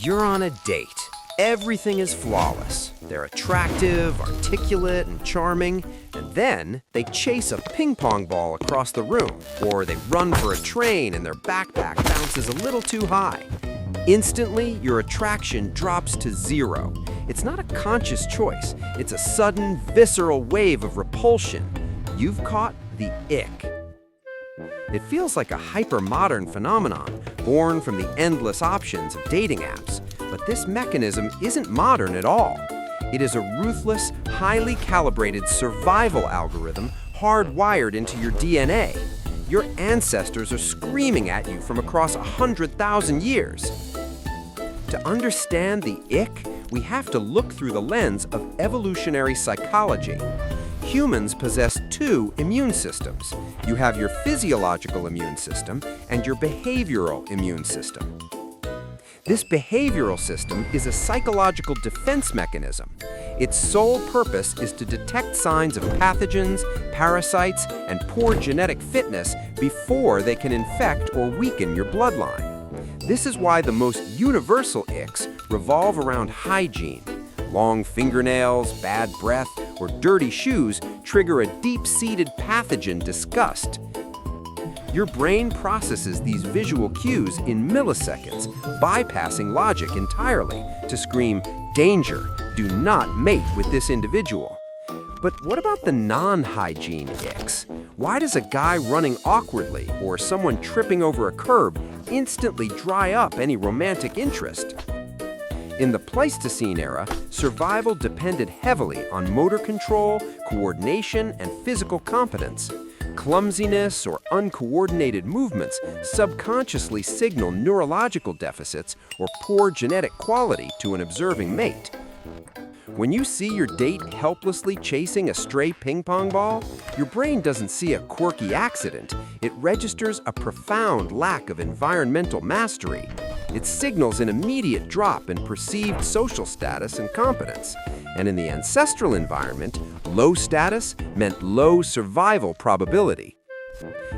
You're on a date. Everything is flawless. They're attractive, articulate, and charming, and then they chase a ping pong ball across the room, or they run for a train and their backpack bounces a little too high. Instantly, your attraction drops to zero. It's not a conscious choice. It's a sudden, visceral wave of repulsion. You've caught the ick. It feels like a hyper-modern phenomenon, born from the endless options of dating apps. But this mechanism isn't modern at all. It is a ruthless, highly calibrated survival algorithm hardwired into your DNA. Your ancestors are screaming at you from across 100,000 years. To understand the ick, we have to look through the lens of evolutionary psychology. Humans possess two immune systems. You have your physiological immune system and your behavioral immune system. This behavioral system is a psychological defense mechanism. Its sole purpose is to detect signs of pathogens, parasites, and poor genetic fitness before they can infect or weaken your bloodline. This is why the most universal icks revolve around hygiene. Long fingernails, bad breath, or dirty shoes trigger a deep-seated pathogen disgust. Your brain processes these visual cues in milliseconds, bypassing logic entirely to scream, "Danger, do not mate with this individual." But what about the non-hygiene icks? Why does a guy running awkwardly or someone tripping over a curb instantly dry up any romantic interest? In the Pleistocene-era, survival depended heavily on motor control, coordination, and physical competence. Clumsiness or uncoordinated movements subconsciously signal neurological deficits or poor genetic quality to an observing mate. When you see your date helplessly chasing a stray ping pong ball, your brain doesn't see a quirky accident. It registers a profound lack of environmental mastery. It signals an immediate drop in perceived social status and competence. And in the ancestral environment, low status meant low survival probability.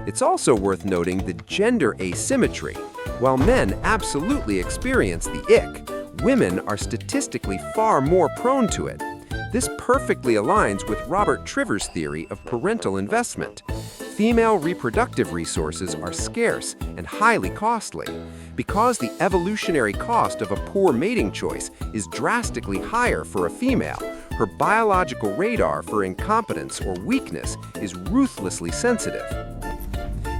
It's also worth noting the gender asymmetry. While men absolutely experience the ick, women are statistically far more prone to it. This perfectly aligns with Robert Trivers' theory of parental investment. Female reproductive resources are scarce and highly costly. Because the evolutionary cost of a poor mating choice is drastically higher for a female, her biological radar for incompetence or weakness is ruthlessly sensitive.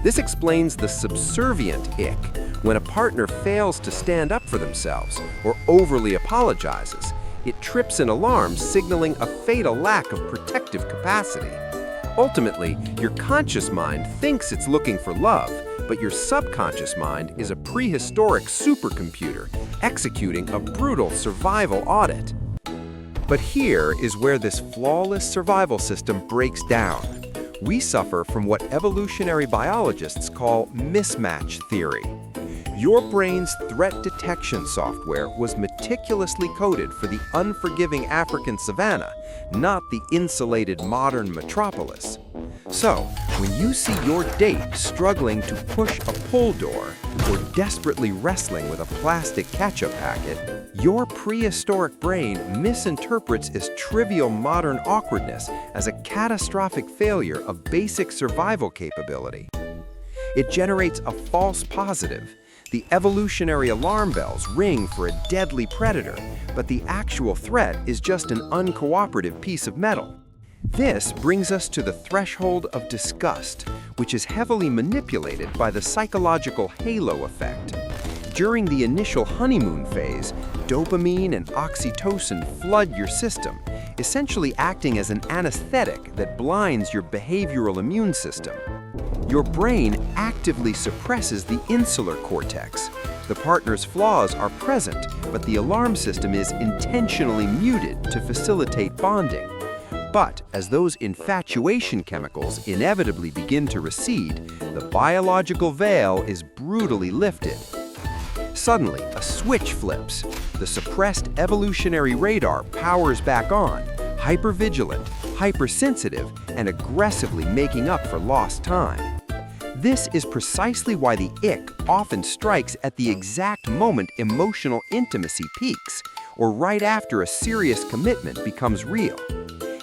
This explains the subservient ick, when a partner fails to stand up for themselves or overly apologizes. It trips an alarm signaling a fatal lack of protective capacity. Ultimately, your conscious mind thinks it's looking for love, but your subconscious mind is a prehistoric supercomputer executing a brutal survival audit. But here is where this flawless survival system breaks down. We suffer from what evolutionary biologists call mismatch theory. Your brain's threat detection software was meticulously coded for the unforgiving African savanna, not the insulated modern metropolis. So, when you see your date struggling to push a pull door or desperately wrestling with a plastic ketchup packet, your prehistoric brain misinterprets as trivial modern awkwardness as a catastrophic failure of basic survival capability. It generates a false positive. The evolutionary alarm bells ring for a deadly predator, but the actual threat is just an uncooperative piece of metal. This brings us to the threshold of disgust, which is heavily manipulated by the psychological halo effect. During the initial honeymoon phase, dopamine and oxytocin flood your system, essentially acting as an anesthetic that blinds your behavioral immune system. Your brain actively suppresses the insular cortex. The partner's flaws are present, but the alarm system is intentionally muted to facilitate bonding. But as those infatuation chemicals inevitably begin to recede, the biological veil is brutally lifted. Suddenly, a switch flips. The suppressed evolutionary radar powers back on, hypervigilant, hypersensitive, and aggressively making up for lost time. This is precisely why the ick often strikes at the exact moment emotional intimacy peaks, or right after a serious commitment becomes real.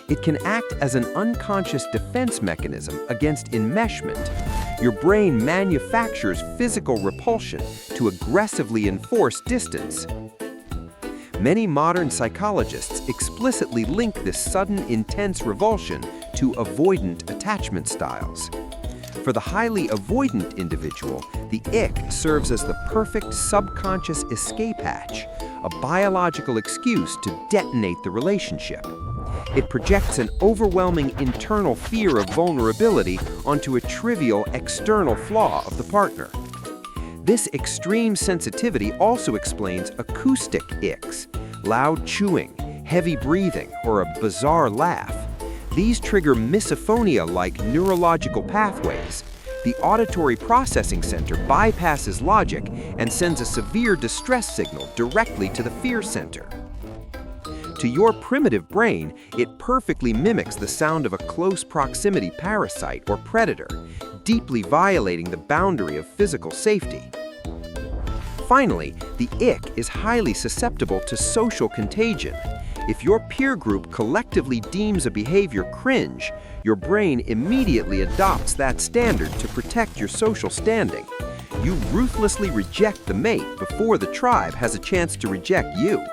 It can act as an unconscious defense mechanism against enmeshment. Your brain manufactures physical repulsion to aggressively enforce distance. Many modern psychologists explicitly link this sudden, intense revulsion to avoidant attachment styles. For the highly avoidant individual, the ick serves as the perfect subconscious escape hatch, a biological excuse to detonate the relationship. It projects an overwhelming internal fear of vulnerability onto a trivial external flaw of the partner. This extreme sensitivity also explains acoustic icks, loud chewing, heavy breathing, or a bizarre laugh. These trigger misophonia-like neurological pathways. The auditory processing center bypasses logic and sends a severe distress signal directly to the fear center. To your primitive brain, it perfectly mimics the sound of a close proximity parasite or predator, deeply violating the boundary of physical safety. Finally, the ick is highly susceptible to social contagion. If your peer group collectively deems a behavior cringe, your brain immediately adopts that standard to protect your social standing. You ruthlessly reject the mate before the tribe has a chance to reject you.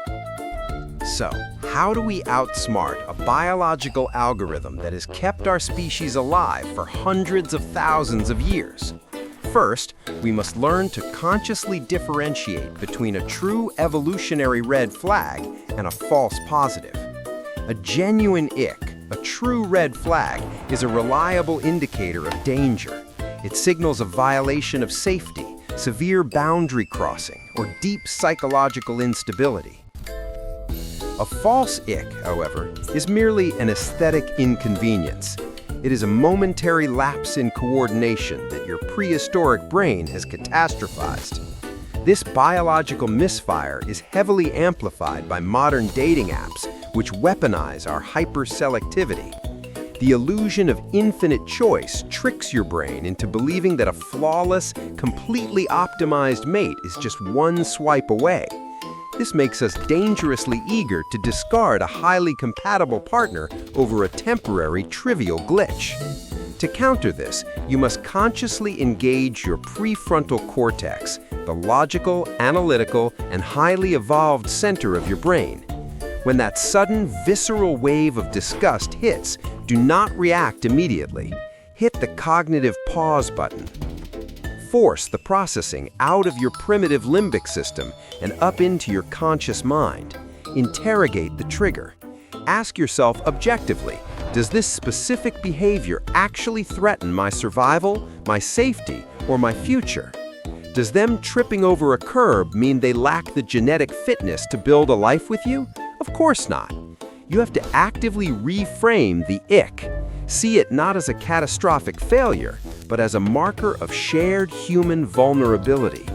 So, how do we outsmart a biological algorithm that has kept our species alive for hundreds of thousands of years? First, we must learn to consciously differentiate between a true evolutionary red flag and a false positive. A genuine ick, a true red flag, is a reliable indicator of danger. It signals a violation of safety, severe boundary crossing, or deep psychological instability. A false ick, however, is merely an aesthetic inconvenience. It is a momentary lapse in coordination that your prehistoric brain has catastrophized. This biological misfire is heavily amplified by modern dating apps, which weaponize our hyperselectivity. The illusion of infinite choice tricks your brain into believing that a flawless, completely optimized mate is just one swipe away. This makes us dangerously eager to discard a highly compatible partner over a temporary, trivial glitch. To counter this, you must consciously engage your prefrontal cortex, the logical, analytical, and highly evolved center of your brain. When that sudden, visceral wave of disgust hits, do not react immediately. Hit the cognitive pause button. Force the processing out of your primitive limbic system and up into your conscious mind. Interrogate the trigger. Ask yourself objectively, does this specific behavior actually threaten my survival, my safety, or my future? Does them tripping over a curb mean they lack the genetic fitness to build a life with you? Of course not. You have to actively reframe the ick. See it not as a catastrophic failure, but as a marker of shared human vulnerability.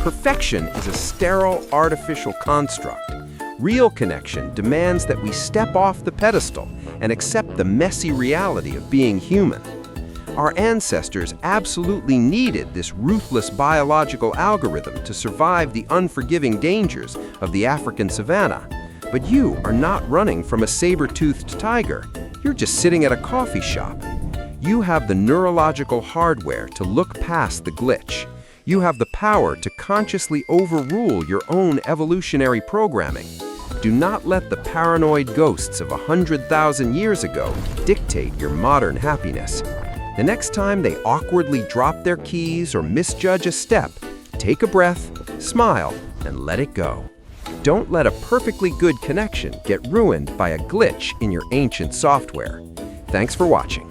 Perfection is a sterile, artificial construct. Real connection demands that we step off the pedestal and accept the messy reality of being human. Our ancestors absolutely needed this ruthless biological algorithm to survive the unforgiving dangers of the African savanna. But you are not running from a saber-toothed tiger. You're just sitting at a coffee shop. You have the neurological hardware to look past the glitch. You have the power to consciously overrule your own evolutionary programming. Do not let the paranoid ghosts of 100,000 years ago dictate your modern happiness. The next time they awkwardly drop their keys or misjudge a step, take a breath, smile, and let it go. Don't let a perfectly good connection get ruined by a glitch in your ancient software. Thanks for watching.